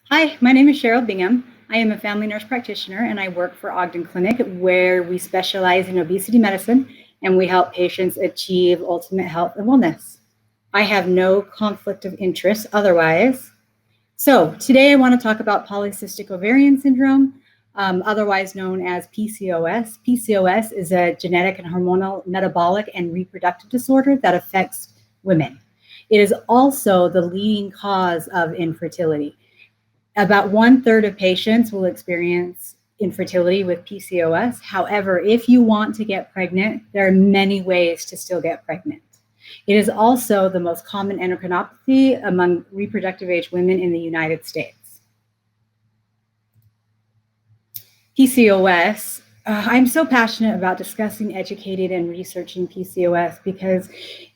Hi, my name is Sheryl Bingham. I am a family nurse practitioner and I work for Ogden Clinic, where we specialize in obesity medicine and we help patients achieve ultimate health and wellness. I have no conflict of interest otherwise. So today I want to talk about polycystic ovarian syndrome, otherwise known as PCOS. PCOS is a genetic and hormonal metabolic and reproductive disorder that affects women. It is also the leading cause of infertility. About 1/3 of patients will experience infertility with PCOS. However, if you want to get pregnant, there are many ways to still get pregnant. It is also the most common endocrinopathy among reproductive age women in the United States. PCOS. I'm so passionate about discussing, educating, and researching PCOS because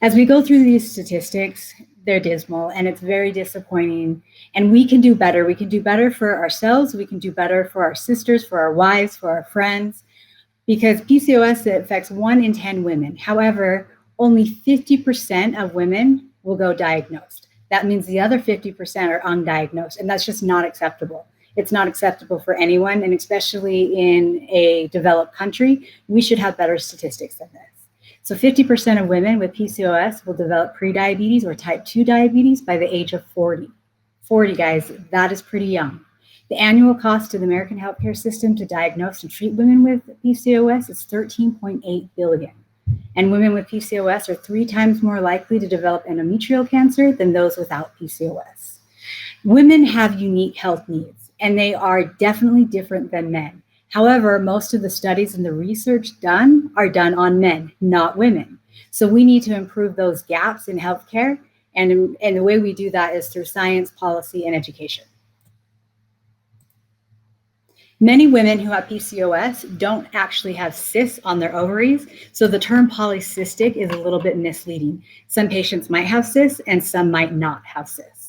as we go through these statistics, they're dismal and it's very disappointing. And we can do better. We can do better for ourselves. We can do better for our sisters, for our wives, for our friends, because PCOS affects 1 in 10 women. However, only 50% of women will go diagnosed. That means the other 50% are undiagnosed, and that's just not acceptable. It's not acceptable for anyone, and especially in a developed country, we should have better statistics than this. So 50% of women with PCOS will develop prediabetes or type 2 diabetes by the age of 40. 40, guys, that is pretty young. The annual cost to the American healthcare system to diagnose and treat women with PCOS is $13.8 billion. And women with PCOS are 3 times more likely to develop endometrial cancer than those without PCOS. Women have unique health needs, and they are definitely different than men. However, most of the studies and the research done are done on men, not women. So we need to improve those gaps in healthcare, and the way we do that is through science, policy, and education. Many women who have PCOS don't actually have cysts on their ovaries, so the term polycystic is a little bit misleading. Some patients might have cysts and some might not have cysts.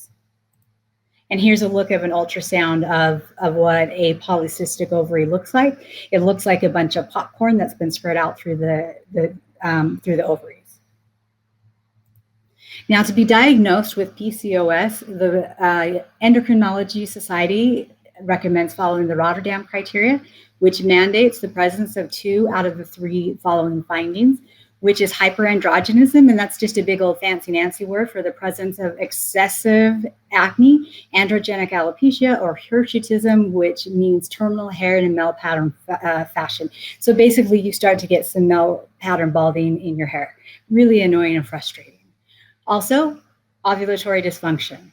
And here's a look of an ultrasound of what a polycystic ovary looks like. It looks like a bunch of popcorn that's been spread out through the ovaries. Now, to be diagnosed with PCOS, the Endocrinology Society recommends following the Rotterdam criteria, which mandates the presence of 2 out of the 3 following findings, which is hyperandrogenism, and that's just a big old fancy word for the presence of excessive acne, androgenic alopecia, or hirsutism, which means terminal hair in a male pattern fashion. So basically, you start to get some male pattern balding in your hair. Really annoying and frustrating. Also, ovulatory dysfunction.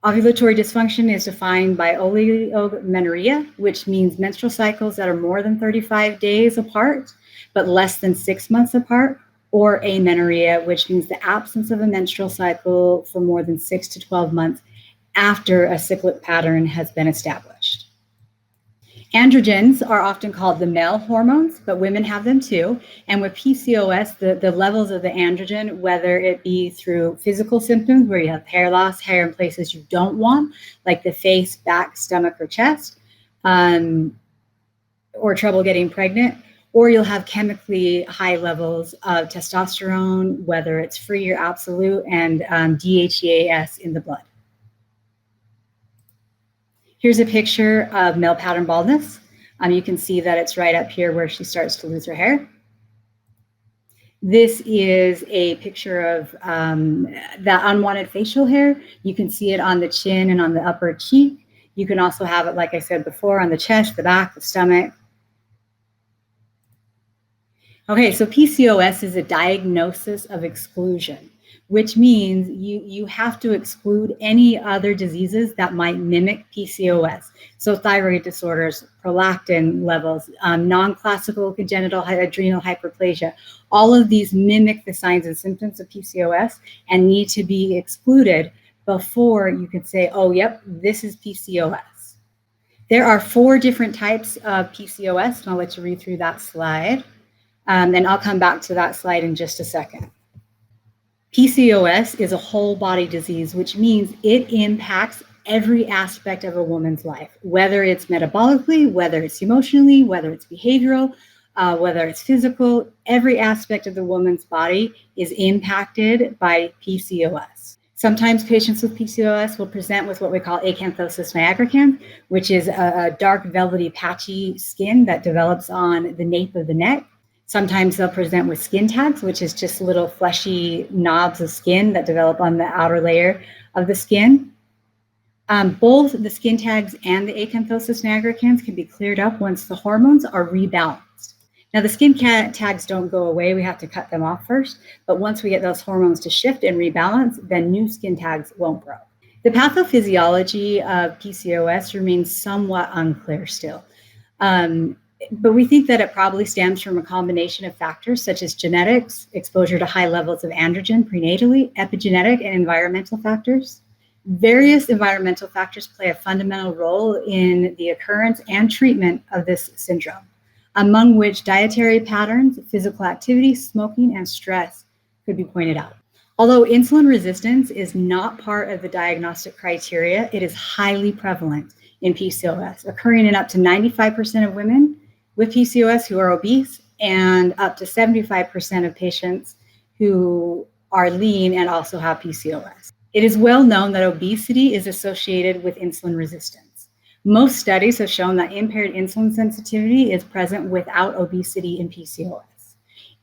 Ovulatory dysfunction is defined by oligomenorrhea, which means menstrual cycles that are more than 35 days apart, but less than 6 months apart, or amenorrhea, which means the absence of a menstrual cycle for more than 6 to 12 months after a cyclic pattern has been established. Androgens are often called the male hormones, but women have them too. And with PCOS, the levels of the androgen, whether it be through physical symptoms where you have hair loss, hair in places you don't want, like the face, back, stomach, or chest, or trouble getting pregnant, or you'll have chemically high levels of testosterone, whether it's free or absolute, and DHEAS in the blood. Here's a picture of male pattern baldness. You can see that it's right up here where she starts to lose her hair. This is a picture of that unwanted facial hair. You can see it on the chin and on the upper cheek. You can also have it, like I said before, on the chest, the back, the stomach. Okay, so PCOS is a diagnosis of exclusion, which means you have to exclude any other diseases that might mimic PCOS. So thyroid disorders, prolactin levels, non-classical congenital adrenal hyperplasia, all of these mimic the signs and symptoms of PCOS and need to be excluded before you can say, oh, yep, this is PCOS. There are 4 different types of PCOS, and I'll let you read through that slide. And I'll come back to that slide in just a second. PCOS is a whole body disease, which means it impacts every aspect of a woman's life, whether it's metabolically, whether it's emotionally, whether it's behavioral, whether it's physical. Every aspect of the woman's body is impacted by PCOS. Sometimes patients with PCOS will present with what we call acanthosis nigricans, which is a dark, velvety, patchy skin that develops on the nape of the neck. Sometimes they'll present with skin tags, which is just little fleshy knobs of skin that develop on the outer layer of the skin. Both the skin tags and the acanthosis nigricans can be cleared up once the hormones are rebalanced. Now, the skin tags don't go away. We have to cut them off first. But once we get those hormones to shift and rebalance, then new skin tags won't grow. The pathophysiology of PCOS remains somewhat unclear still. But we think that it probably stems from a combination of factors such as genetics, exposure to high levels of androgen prenatally, epigenetic and environmental factors. Various environmental factors play a fundamental role in the occurrence and treatment of this syndrome, among which dietary patterns, physical activity, smoking, and stress could be pointed out. Although insulin resistance is not part of the diagnostic criteria, it is highly prevalent in PCOS, occurring in up to 95% of women with PCOS who are obese and up to 75% of patients who are lean and also have PCOS. It is well known that obesity is associated with insulin resistance. Most studies have shown that impaired insulin sensitivity is present without obesity in PCOS.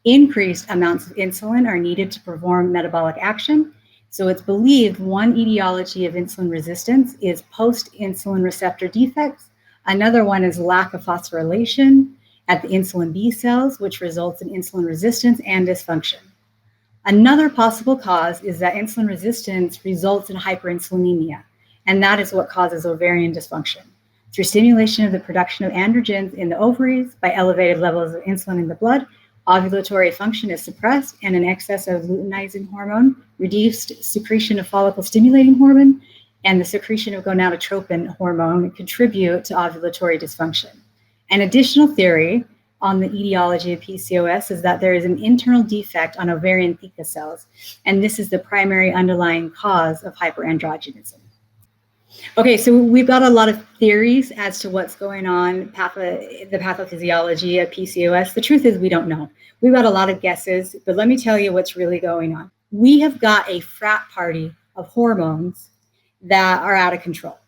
Increased amounts of insulin are needed to perform metabolic action. So it's believed one etiology of insulin resistance is post-insulin receptor defects. Another one is lack of phosphorylation at the insulin B cells, which results in insulin resistance and dysfunction. Another possible cause is that insulin resistance results in hyperinsulinemia, and that is what causes ovarian dysfunction. Through stimulation of the production of androgens in the ovaries by elevated levels of insulin in the blood, ovulatory function is suppressed, and an excess of luteinizing hormone, reduced secretion of follicle-stimulating hormone, and the secretion of gonadotropin hormone contribute to ovulatory dysfunction. An additional theory on the etiology of PCOS is that there is an internal defect on ovarian theca cells, and this is the primary underlying cause of hyperandrogenism. Okay, so we've got a lot of theories as to what's going on, the pathophysiology of PCOS. The truth is we don't know. We've got a lot of guesses, but let me tell you what's really going on. We have got a frat party of hormones that are out of control,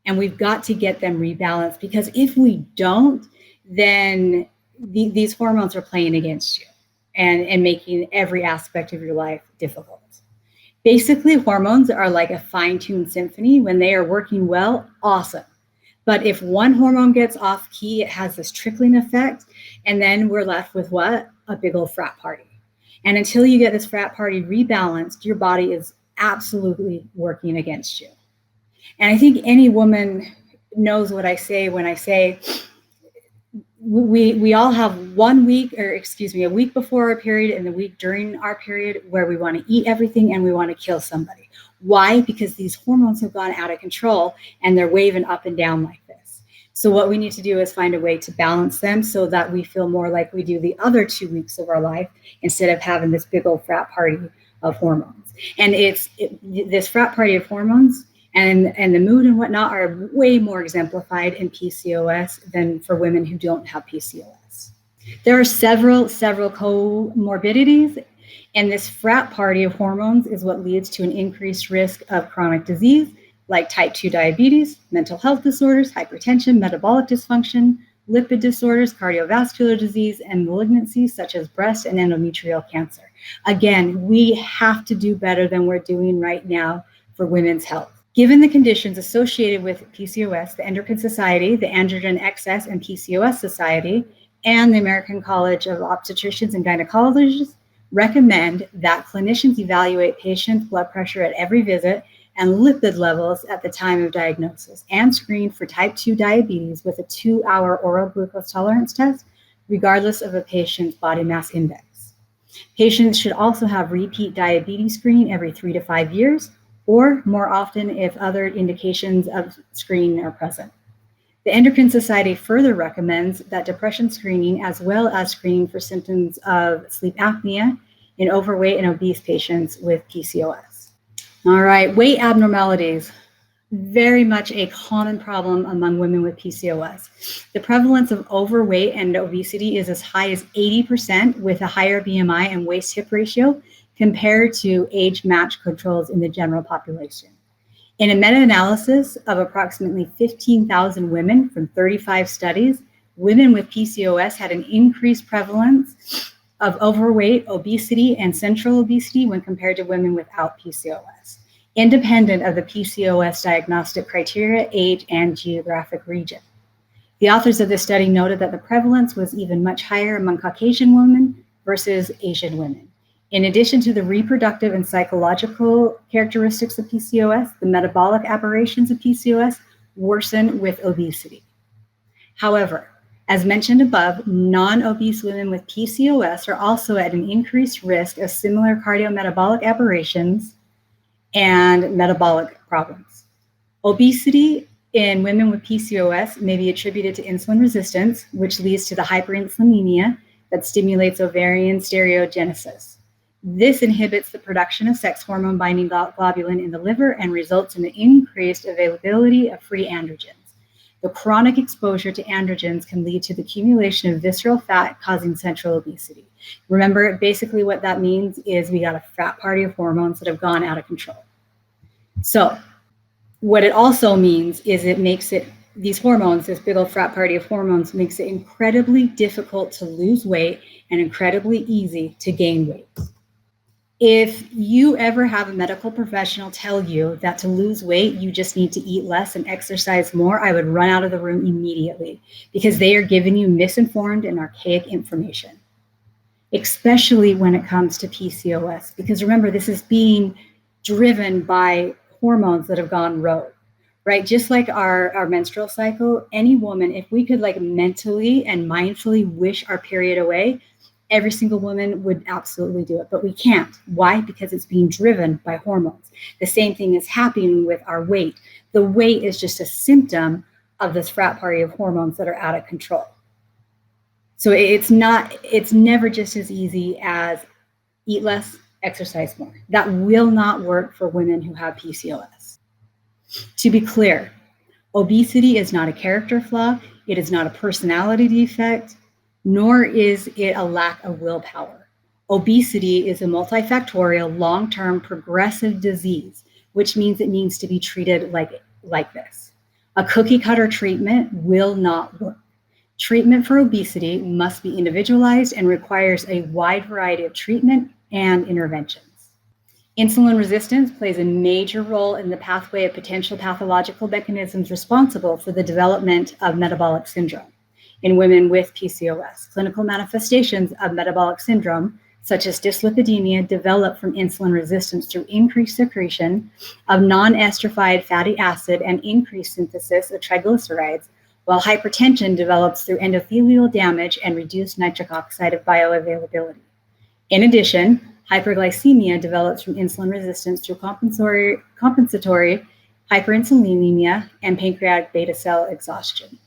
and we've got to get them rebalanced, because if we don't, then these hormones are playing against you and making every aspect of your life difficult. Basically, hormones are like a fine-tuned symphony. When they are working well, awesome. But if one hormone gets off key, it has this trickling effect, and then we're left with what? A big old frat party. And until you get this frat party rebalanced, your body is absolutely working against you. And I think any woman knows what I say when I say we all have a week before our period and the week during our period where we want to eat everything and we want to kill somebody. Why? Because these hormones have gone out of control and they're waving up and down like this. So what we need to do is find a way to balance them so that we feel more like we do the other 2 weeks of our life instead of having this big old frat party of hormones. And this frat party of hormones and the mood and whatnot are way more exemplified in PCOS than for women who don't have PCOS. There are several comorbidities, and this frat party of hormones is what leads to an increased risk of chronic disease like type 2 diabetes, mental health disorders, hypertension, metabolic dysfunction, lipid disorders, cardiovascular disease, and malignancies such as breast and endometrial cancer. Again, we have to do better than we're doing right now for women's health. Given the conditions associated with PCOS, the Endocrine Society, the Androgen Excess and PCOS Society, and the American College of Obstetricians and Gynecologists recommend that clinicians evaluate patients' blood pressure at every visit and lipid levels at the time of diagnosis, and screen for type 2 diabetes with a 2-hour oral glucose tolerance test, regardless of a patient's body mass index. Patients should also have repeat diabetes screening every 3 to 5 years, or more often if other indications of screening are present. The Endocrine Society further recommends that depression screening, as well as screening for symptoms of sleep apnea in overweight and obese patients with PCOS. All right, weight abnormalities. Very much a common problem among women with PCOS. The prevalence of overweight and obesity is as high as 80% with a higher BMI and waist-hip ratio compared to age-matched controls in the general population. In a meta-analysis of approximately 15,000 women from 35 studies, women with PCOS had an increased prevalence of overweight, obesity, and central obesity when compared to women without PCOS, independent of the PCOS diagnostic criteria, age, and geographic region. The authors of this study noted that the prevalence was even much higher among Caucasian women versus Asian women. In addition to the reproductive and psychological characteristics of PCOS, the metabolic aberrations of PCOS worsen with obesity. However, as mentioned above, non-obese women with PCOS are also at an increased risk of similar cardiometabolic aberrations and metabolic problems. Obesity in women with PCOS may be attributed to insulin resistance, which leads to the hyperinsulinemia that stimulates ovarian steroidogenesis. This inhibits the production of sex hormone binding globulin in the liver and results in the increased availability of free androgens. The chronic exposure to androgens can lead to the accumulation of visceral fat causing central obesity. Remember, basically what that means is we got a frat party of hormones that have gone out of control. So what it also means is these hormones, this big old frat party of hormones, makes it incredibly difficult to lose weight and incredibly easy to gain weight. If you ever have a medical professional tell you that to lose weight, you just need to eat less and exercise more, I would run out of the room immediately because they are giving you misinformed and archaic information, especially when it comes to PCOS. Because remember, this is being driven by hormones that have gone rogue, right? Just like our menstrual cycle, any woman, if we could mentally and mindfully wish our period away, every single woman would absolutely do it, but we can't. Why? Because it's being driven by hormones. The same thing is happening with our weight. The weight is just a symptom of this frat party of hormones that are out of control. So it's never just as easy as eat less, exercise more. That will not work for women who have PCOS. To be clear, obesity is not a character flaw. It is not a personality defect, nor is it a lack of willpower. Obesity is a multifactorial, long-term, progressive disease, which means it needs to be treated like this. A cookie-cutter treatment will not work. Treatment for obesity must be individualized and requires a wide variety of treatment and interventions. Insulin resistance plays a major role in the pathway of potential pathological mechanisms responsible for the development of metabolic syndrome. In women with PCOS, clinical manifestations of metabolic syndrome, such as dyslipidemia, develop from insulin resistance through increased secretion of non-esterified fatty acid and increased synthesis of triglycerides, while hypertension develops through endothelial damage and reduced nitric oxide of bioavailability. In addition, hyperglycemia develops from insulin resistance through compensatory hyperinsulinemia and pancreatic beta cell exhaustion.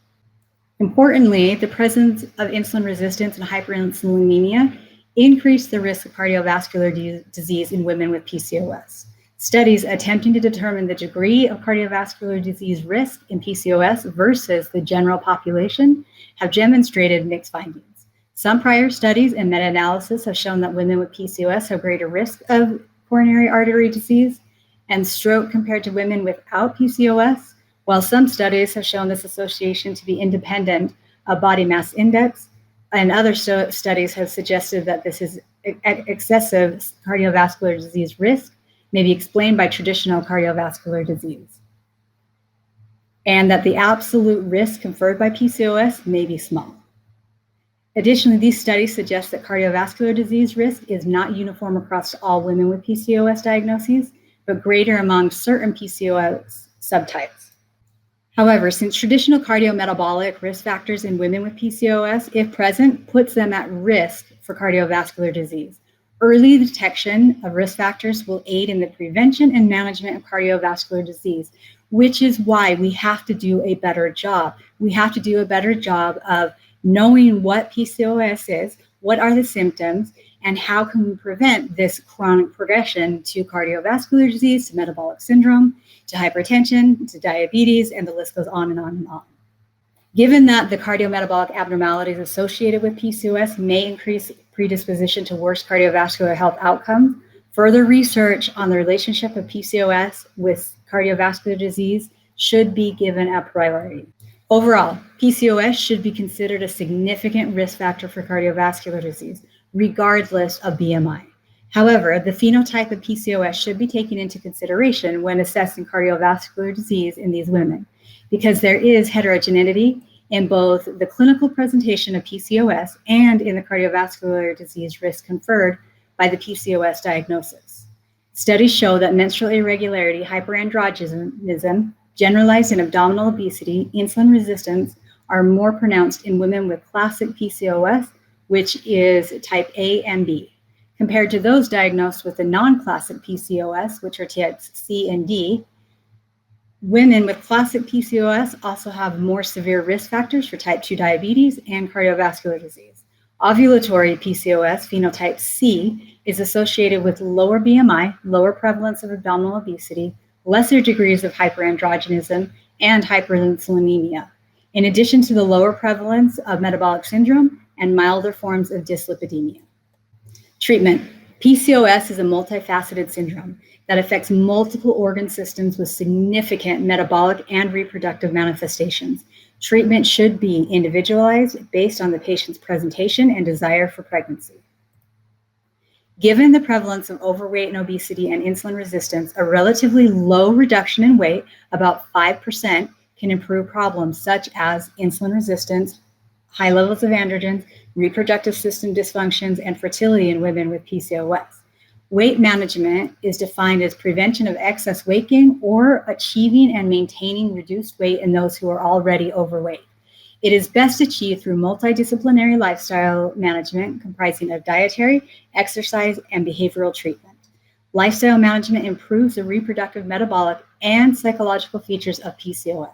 Importantly, the presence of insulin resistance and hyperinsulinemia increase the risk of cardiovascular disease in women with PCOS. Studies attempting to determine the degree of cardiovascular disease risk in PCOS versus the general population have demonstrated mixed findings. Some prior studies and meta-analysis have shown that women with PCOS have greater risk of coronary artery disease and stroke compared to women without PCOS, while some studies have shown this association to be independent of body mass index, and other studies have suggested that this is excessive cardiovascular disease risk may be explained by traditional cardiovascular disease, and that the absolute risk conferred by PCOS may be small. Additionally, these studies suggest that cardiovascular disease risk is not uniform across all women with PCOS diagnoses, but greater among certain PCOS subtypes. However, since traditional cardiometabolic risk factors in women with PCOS, if present, puts them at risk for cardiovascular disease, early detection of risk factors will aid in the prevention and management of cardiovascular disease, which is why we have to do a better job. We have to do a better job of knowing what PCOS is, what are the symptoms, and how can we prevent this chronic progression to cardiovascular disease, to metabolic syndrome, to hypertension, to diabetes, and the list goes on and on and on. Given that the cardiometabolic abnormalities associated with PCOS may increase predisposition to worse cardiovascular health outcomes, Further research on the relationship of PCOS with cardiovascular disease should be given a priority. Overall, PCOS should be considered a significant risk factor for cardiovascular disease, regardless of BMI. However, the phenotype of PCOS should be taken into consideration when assessing cardiovascular disease in these women, because there is heterogeneity in both the clinical presentation of PCOS and in the cardiovascular disease risk conferred by the PCOS diagnosis. Studies show that menstrual irregularity, hyperandrogenism, generalized and abdominal obesity, insulin resistance are more pronounced in women with classic PCOS, which is type A and B, compared to those diagnosed with the non-classic PCOS, which are types C and D. Women with classic PCOS also have more severe risk factors for type 2 diabetes and cardiovascular disease. Ovulatory PCOS, phenotype C, is associated with lower BMI, lower prevalence of abdominal obesity, lesser degrees of hyperandrogenism, and hyperinsulinemia, in addition to the lower prevalence of metabolic syndrome and milder forms of dyslipidemia. Treatment. PCOS is a multifaceted syndrome that affects multiple organ systems with significant metabolic and reproductive manifestations. Treatment should be individualized based on the patient's presentation and desire for pregnancy. Given the prevalence of overweight and obesity and insulin resistance, a relatively low reduction in weight, about 5%, can improve problems such as insulin resistance, high levels of androgens, reproductive system dysfunctions, and fertility in women with PCOS. Weight management is defined as prevention of excess weight gain or achieving and maintaining reduced weight in those who are already overweight. It is best achieved through multidisciplinary lifestyle management comprising of dietary, exercise, and behavioral treatment. Lifestyle management improves the reproductive, metabolic, and psychological features of PCOS.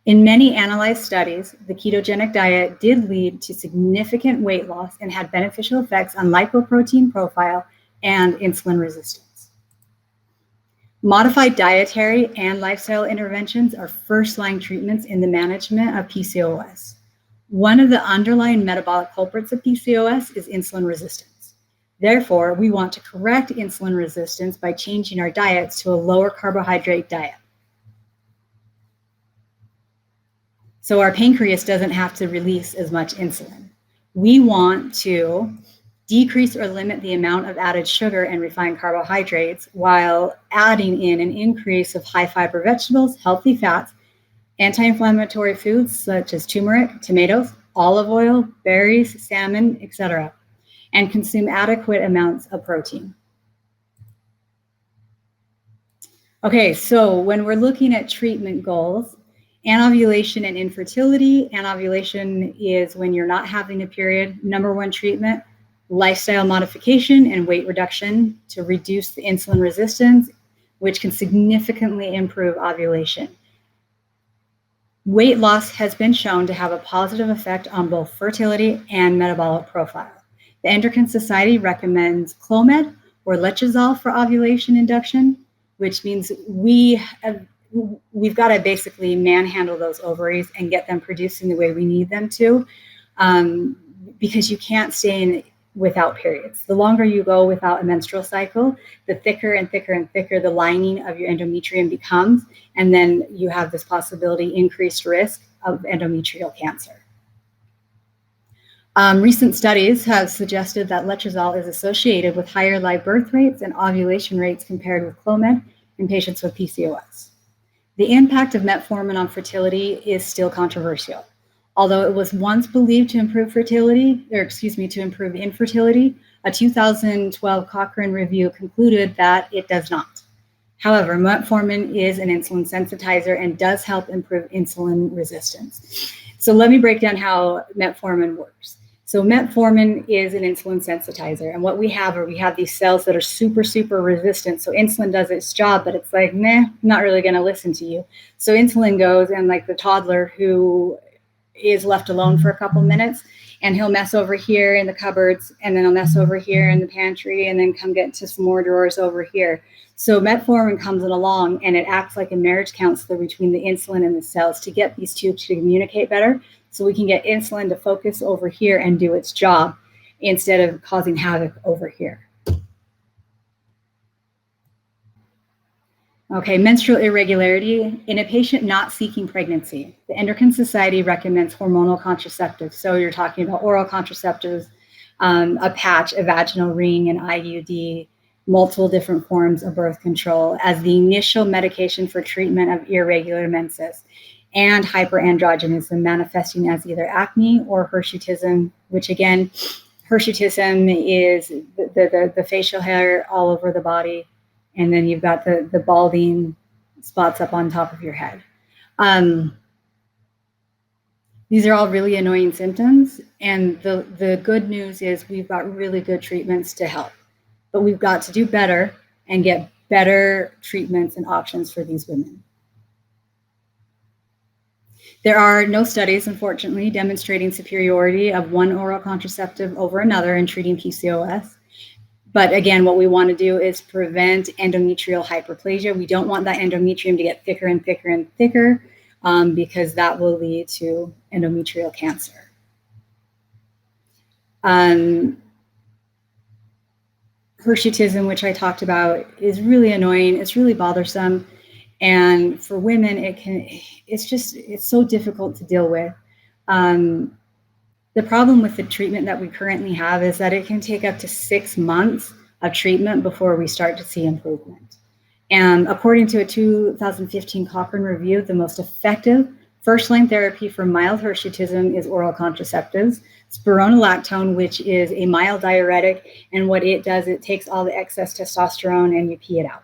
In many analyzed studies, the ketogenic diet did lead to significant weight loss and had beneficial effects on lipoprotein profile and insulin resistance. Modified dietary and lifestyle interventions are first-line treatments in the management of PCOS. One of the underlying metabolic culprits of PCOS is insulin resistance. Therefore, we want to correct insulin resistance by changing our diets to a lower carbohydrate diet. So our pancreas doesn't have to release as much insulin. We want to decrease or limit the amount of added sugar and refined carbohydrates while adding in an increase of high fiber vegetables, healthy fats, anti-inflammatory foods such as turmeric, tomatoes, olive oil, berries, salmon, etc., and consume adequate amounts of protein. Okay, so when we're looking at treatment goals, anovulation and infertility. Anovulation is when you're not having a period. Number one treatment, lifestyle modification and weight reduction to reduce the insulin resistance, which can significantly improve ovulation. Weight loss has been shown to have a positive effect on both fertility and metabolic profile. The Endocrine Society recommends Clomid or Letrozole for ovulation induction, which means we've got to basically manhandle those ovaries and get them producing the way we need them to, because you can't stay in without periods. The longer you go without a menstrual cycle, the thicker and thicker and thicker the lining of your endometrium becomes, and then you have this possibility, increased risk of endometrial cancer. Recent studies have suggested that letrozole is associated with higher live birth rates and ovulation rates compared with Clomid in patients with PCOS. The impact of metformin on fertility is still controversial. Although it was once believed to improve infertility, a 2012 Cochrane review concluded that it does not. However, metformin is an insulin sensitizer and does help improve insulin resistance. So let me break down how metformin works. So metformin is an insulin sensitizer, and what we have these cells that are super, super resistant. So insulin does its job, but it's like, meh, not really going to listen to you. So insulin goes, and like the toddler who is left alone for a couple minutes, and he'll mess over here in the cupboards, and then he'll mess over here in the pantry, and then come get to some more drawers over here. So metformin comes along, and it acts like a marriage counselor between the insulin and the cells to get these two to communicate better, so we can get insulin to focus over here and do its job instead of causing havoc over here. Okay, menstrual irregularity in a patient not seeking pregnancy. The Endocrine Society recommends hormonal contraceptives. So you're talking about oral contraceptives, a patch, a vaginal ring, an IUD, multiple different forms of birth control as the initial medication for treatment of irregular menses and hyperandrogenism manifesting as either acne or hirsutism, which again, hirsutism is the facial hair all over the body. And then you've got the balding spots up on top of your head. These are all really annoying symptoms. And the good news is we've got really good treatments to help. But we've got to do better and get better treatments and options for these women. There are no studies, unfortunately, demonstrating superiority of one oral contraceptive over another in treating PCOS. But again, what we want to do is prevent endometrial hyperplasia. We don't want that endometrium to get thicker and thicker and thicker because that will lead to endometrial cancer. Hirsutism, which I talked about, is really annoying. It's really bothersome. And for women, it's so difficult to deal with. The problem with the treatment that we currently have is that it can take up to 6 months of treatment before we start to see improvement. And according to a 2015 Cochrane review, the most effective first-line therapy for mild hirsutism is oral contraceptives, spironolactone, which is a mild diuretic, and what it does, it takes all the excess testosterone and you pee it out.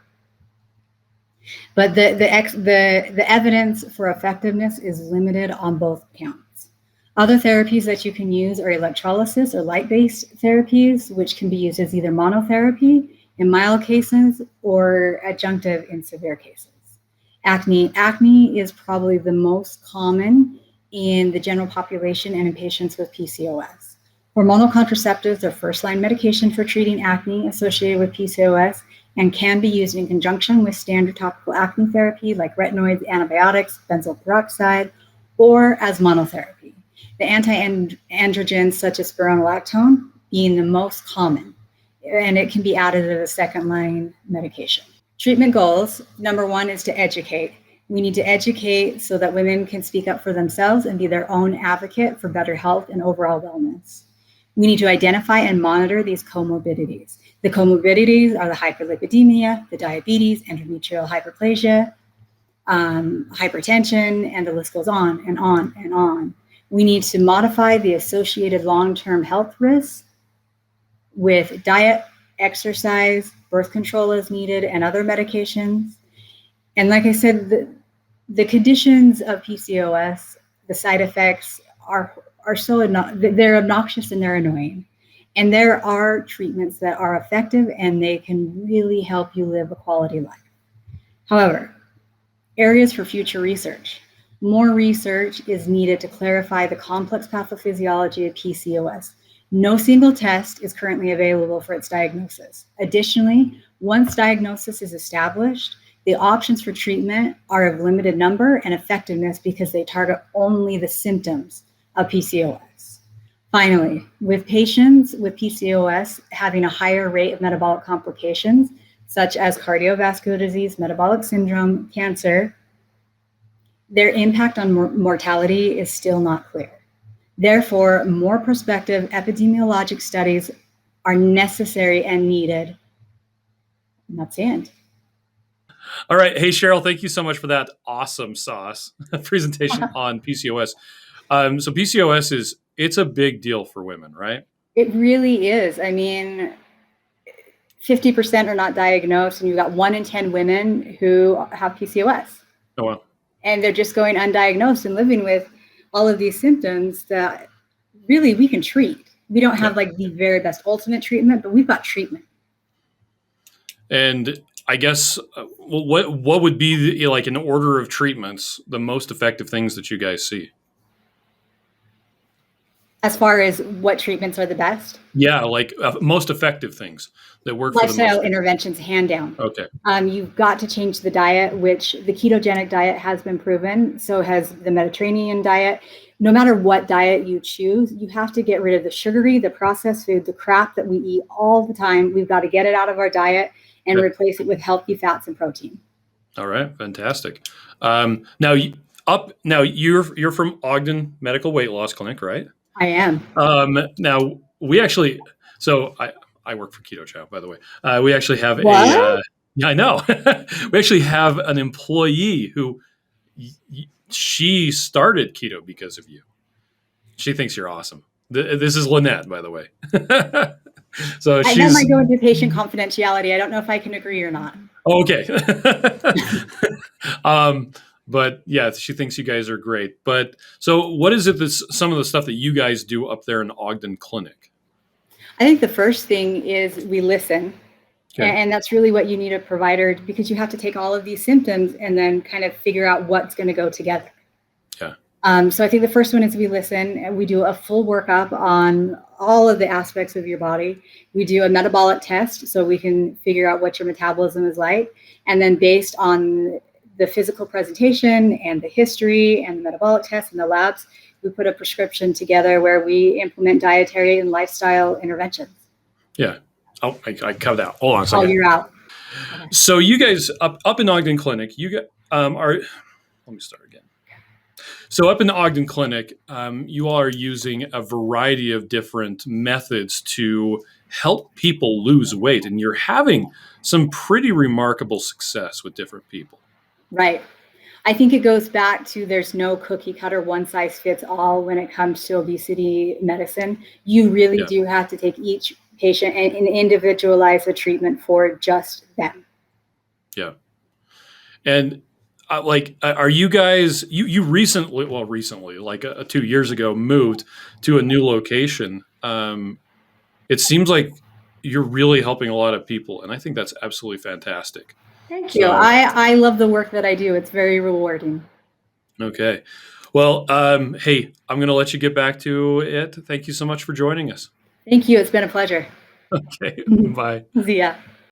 But the evidence for effectiveness is limited on both counts. Other therapies that you can use are electrolysis or light-based therapies, which can be used as either monotherapy in mild cases or adjunctive in severe cases. Acne is probably the most common in the general population and in patients with PCOS. Hormonal contraceptives are first-line medication for treating acne associated with PCOS and can be used in conjunction with standard topical acne therapy like retinoids, antibiotics, benzoyl peroxide, or as monotherapy. The anti-androgens such as spironolactone being the most common, and it can be added as a second-line medication. Treatment goals, number one is to educate. We need to educate so that women can speak up for themselves and be their own advocate for better health and overall wellness. We need to identify and monitor these comorbidities. The comorbidities are the hyperlipidemia, the diabetes, endometrial hyperplasia, hypertension, and the list goes on and on and on. We need to modify the associated long-term health risks with diet, exercise, birth control as needed, and other medications. And like I said, the conditions of PCOS, the side effects are so they're obnoxious and they're annoying. And there are treatments that are effective and they can really help you live a quality life. However, areas for future research. More research is needed to clarify the complex pathophysiology of PCOS. No single test is currently available for its diagnosis. Additionally, once diagnosis is established, the options for treatment are of limited number and effectiveness because they target only the symptoms of PCOS. Finally, with patients with PCOS having a higher rate of metabolic complications, such as cardiovascular disease, metabolic syndrome, cancer, their impact on mortality is still not clear. Therefore, more prospective epidemiologic studies are necessary and needed. And that's the end. All right. Hey, Sheryl, thank you so much for that awesome sauce presentation on PCOS. So PCOS it's a big deal for women, right? It really is. I mean, 50% are not diagnosed, and you've got 1 in 10 women who have PCOS. Oh, wow. And they're just going undiagnosed and living with all of these symptoms that really we can treat. We don't have like the very best ultimate treatment, but we've got treatment. And I guess what would be like an order of treatments, the most effective things that you guys see? As far as what treatments are the best? Yeah, like most effective things that work for the most. Lifestyle interventions, hand down. Okay. You've got to change the diet, which the ketogenic diet has been proven. So has the Mediterranean diet. No matter what diet you choose, you have to get rid of the sugary, the processed food, the crap that we eat all the time. We've got to get it out of our diet and replace it with healthy fats and protein. All right, fantastic. Now, now you're from Ogden Medical Weight Loss Clinic, right? I am. Now we actually, so I work for Keto Chow, by the way. We actually have What? yeah, I know. We actually have an employee who she started keto because of you. She thinks you're awesome. This is Lynette, by the way. So That she's might go into patient confidentiality. I don't know if I can agree or not. okay. But yeah, she thinks you guys are great. But so what is it that's some of the stuff that you guys do up there in Ogden Clinic? I think the first thing is we listen. Okay. And that's really what you need a provider, because you have to take all of these symptoms and then kind of figure out what's going to go together. Yeah. So I think the first one is we listen, and we do a full workup on all of the aspects of your body. We do a metabolic test so we can figure out what your metabolism is like. And then based on the physical presentation and the history and the metabolic test and the labs, we put a prescription together where we implement dietary and lifestyle interventions. Yeah. Oh, I cut that. Hold on a Oh, second. you're out. So you guys up in Ogden Clinic, you get are. Let me start again. So up in the Ogden Clinic, you all are using a variety of different methods to help people lose weight, and you're having some pretty remarkable success with different people. Right. I think it goes back to there's no cookie cutter, one size fits all when it comes to obesity medicine. You really Yeah. do have to take each patient and individualize the treatment for just them. Yeah. And are you guys, you recently, like 2 years ago, moved to a new location. It seems like you're really helping a lot of people, and I think that's absolutely fantastic. Thank you. I love the work that I do. It's very rewarding. Okay. Well, hey, I'm going to let you get back to it. Thank you so much for joining us. Thank you. It's been a pleasure. Okay. Bye. See ya.